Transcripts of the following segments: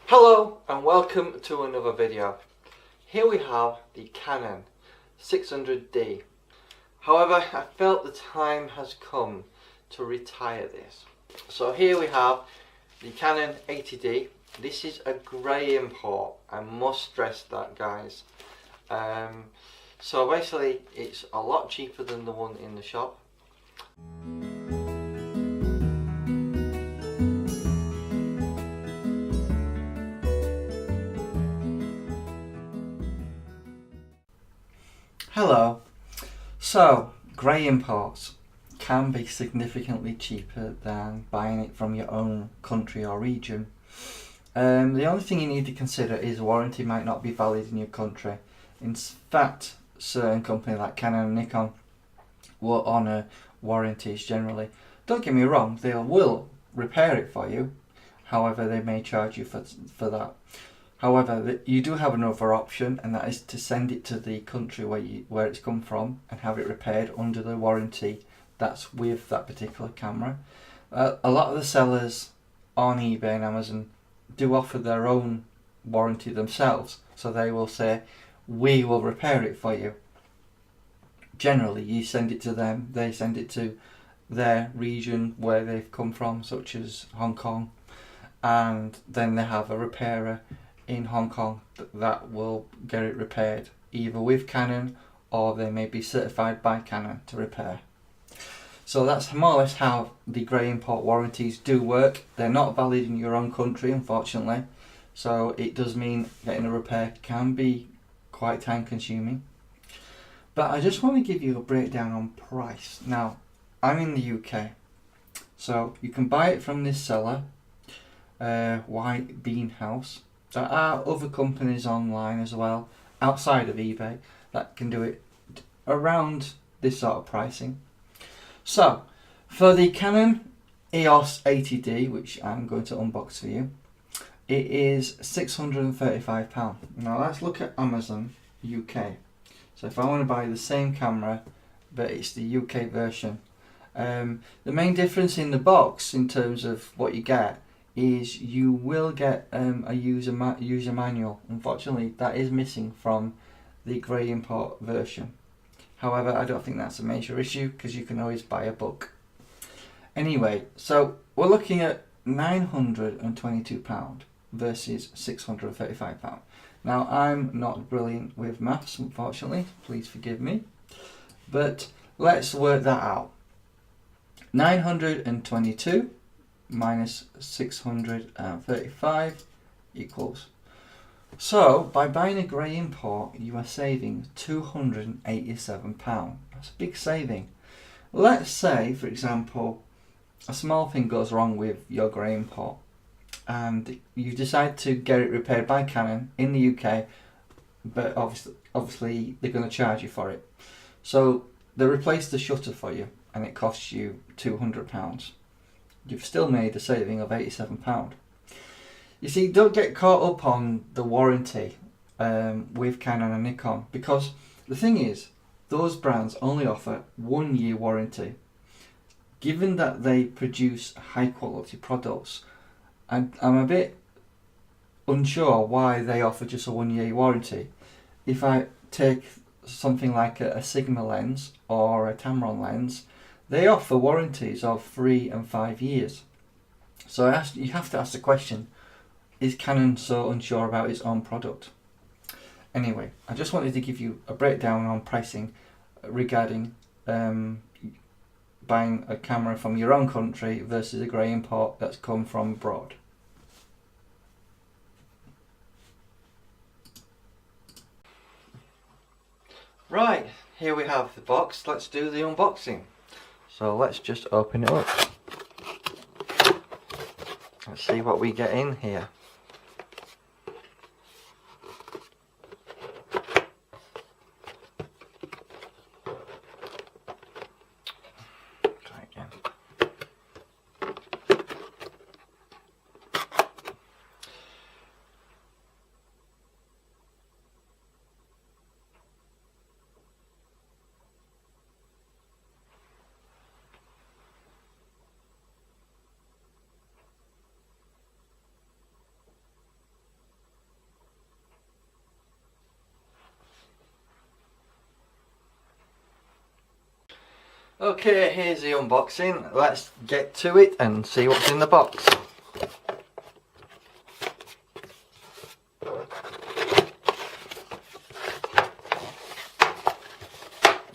Hello and welcome to another video. Here we have the Canon 600D. However, I felt the time has come to retire this. So here we have the Canon 80D. This is a grey import. I must stress that, guys. So basically it's a lot cheaper than the one in the shop. Hello. So, grey imports can be significantly cheaper than buying it from your own country or region. The only thing you need to consider is warranty might not be valid in your country. In fact, certain companies like Canon and Nikon will honour warranties generally. Don't get me wrong, they will repair it for you, however they may charge you for that. However, you do have another option, and that is to send it to the country where it's come from and have it repaired under the warranty that's with that particular camera. A lot of the sellers on eBay and Amazon do offer their own warranty themselves, so they will say, we will repair it for you. Generally, you send it to them, they send it to their region where they've come from, such as Hong Kong, and then they have a repairer in Hong Kong that will get it repaired either with Canon, or they may be certified by Canon to repair. So that's more or less how the grey import warranties do work. They're not valid in your own country, unfortunately, so it does mean getting a repair can be quite time consuming. But I just want to give you a breakdown on price. Now, I'm in the UK, so you can buy it from this seller, White Bean House. There are other companies online as well, outside of eBay, that can do it around this sort of pricing. So, for the Canon EOS 80D, which I'm going to unbox for you, it is £635. Now let's look at Amazon UK. So if I want to buy the same camera, but it's the UK version, the main difference in the box in terms of what you get is you will get a user manual. Unfortunately, that is missing from the grey import version. However, I don't think that's a major issue because you can always buy a book. Anyway, so we're looking at £922 versus £635. Now, I'm not brilliant with maths, unfortunately, please forgive me, but let's work that out. 922 minus 635 equals. So by buying a grey import, you are saving £287. That's a big saving. Let's say, for example, a small thing goes wrong with your grey import and you decide to get it repaired by Canon in the UK, but obviously they're going to charge you for it. So they replace the shutter for you and it costs you £200. You've still made a saving of £87. You see, don't get caught up on the warranty with Canon and Nikon, because the thing is, those brands only offer 1 year warranty. Given that they produce high quality products, I'm a bit unsure why they offer just a 1 year warranty. If I take something like a Sigma lens or a Tamron lens, they offer warranties of 3 and 5 years. So you have to ask the question, is Canon so unsure about its own product? Anyway, I just wanted to give you a breakdown on pricing regarding buying a camera from your own country versus a grey import that's come from abroad. Right, here we have the box. Let's do the unboxing. So let's just open it up. Let's see what we get in here. Try again. Okay, here's the unboxing. Let's get to it and see what's in the box.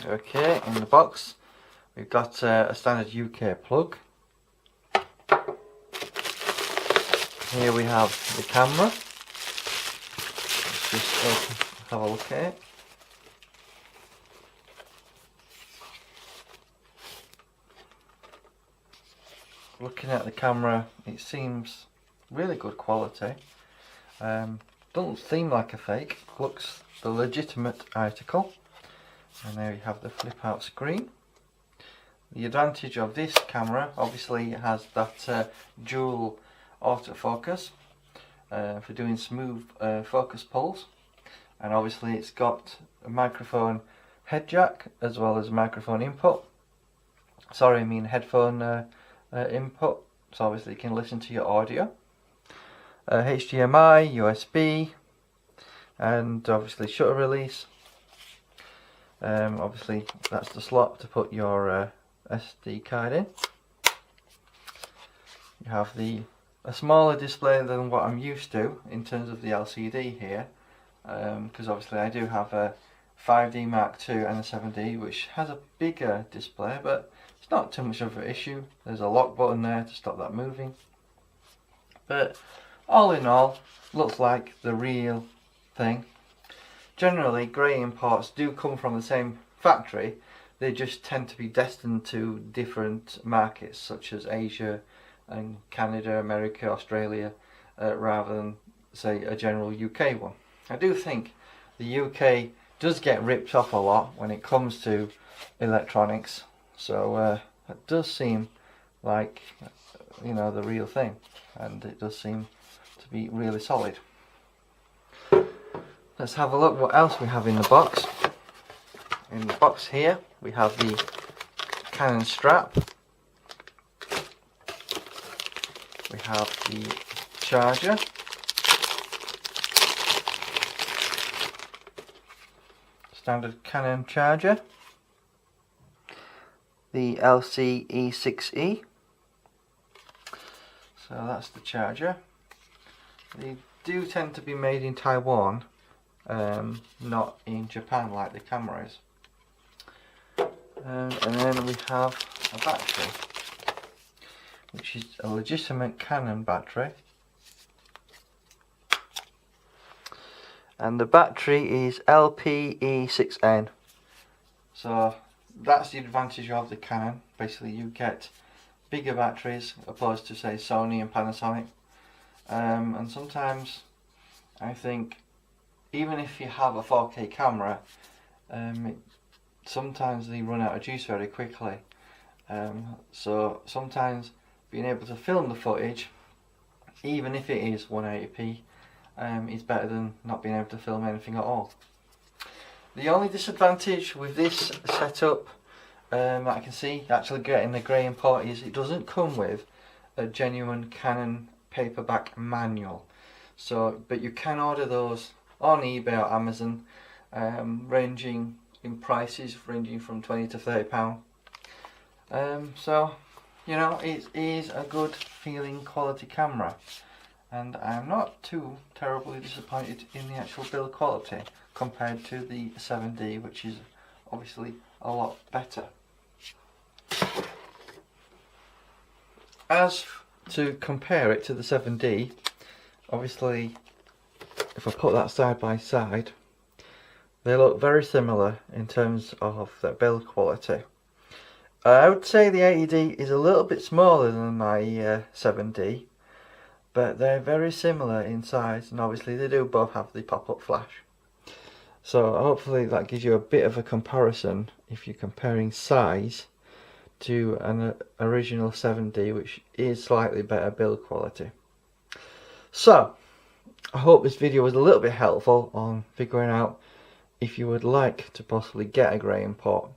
Okay, in the box we've got a standard UK plug. Here we have the camera. Let's just have a look at it. Looking at the camera, it seems really good quality. Doesn't seem like a fake, looks the legitimate article. And there you have the flip out screen. The advantage of this camera, obviously it has that dual autofocus for doing smooth focus pulls, and obviously it's got a microphone head jack as well as a microphone input. Sorry, I mean headphone input, so obviously you can listen to your audio. HDMI, USB, and obviously shutter release. Obviously that's the slot to put your SD card in. You have a smaller display than what I'm used to in terms of the LCD here, because obviously I do have a 5D Mark II and a 7D which has a bigger display, but it's not too much of an issue. There's a lock button there to stop that moving. But all in all, looks like the real thing. Generally, grey imports do come from the same factory, they just tend to be destined to different markets such as Asia and Canada, America, Australia, rather than say a general UK one. I do think the UK does get ripped off a lot when it comes to electronics, so it does seem like, you know, the real thing, and it does seem to be really solid. Let's have a look what else we have in the box. In the box here we have the Canon strap. We have the charger. Standard Canon charger. The LCE6E. So that's the charger. They do tend to be made in Taiwan, not in Japan like the camera is. And then we have a battery, which is a legitimate Canon battery. And the battery is LPE6N. So that's the advantage of the Canon. Basically you get bigger batteries opposed to say Sony and Panasonic. And sometimes I think even if you have a 4K camera, sometimes they run out of juice very quickly. So sometimes being able to film the footage, even if it is 180p, is better than not being able to film anything at all. The only disadvantage with this setup that I can see actually getting the grey import is it doesn't come with a genuine Canon paperback manual. So, but you can order those on eBay or Amazon, ranging in prices ranging from £20 to £30. So, you know, it is a good feeling quality camera, and I'm not too terribly disappointed in the actual build quality compared to the 7D, which is obviously a lot better. As to compare it to the 7D, obviously if I put that side by side, they look very similar in terms of their build quality. I would say the 80D is a little bit smaller than my 7D, but they're very similar in size, and obviously they do both have the pop-up flash. So hopefully that gives you a bit of a comparison if you're comparing size to an original 7D, which is slightly better build quality. So I hope this video was a little bit helpful on figuring out if you would like to possibly get a grey import.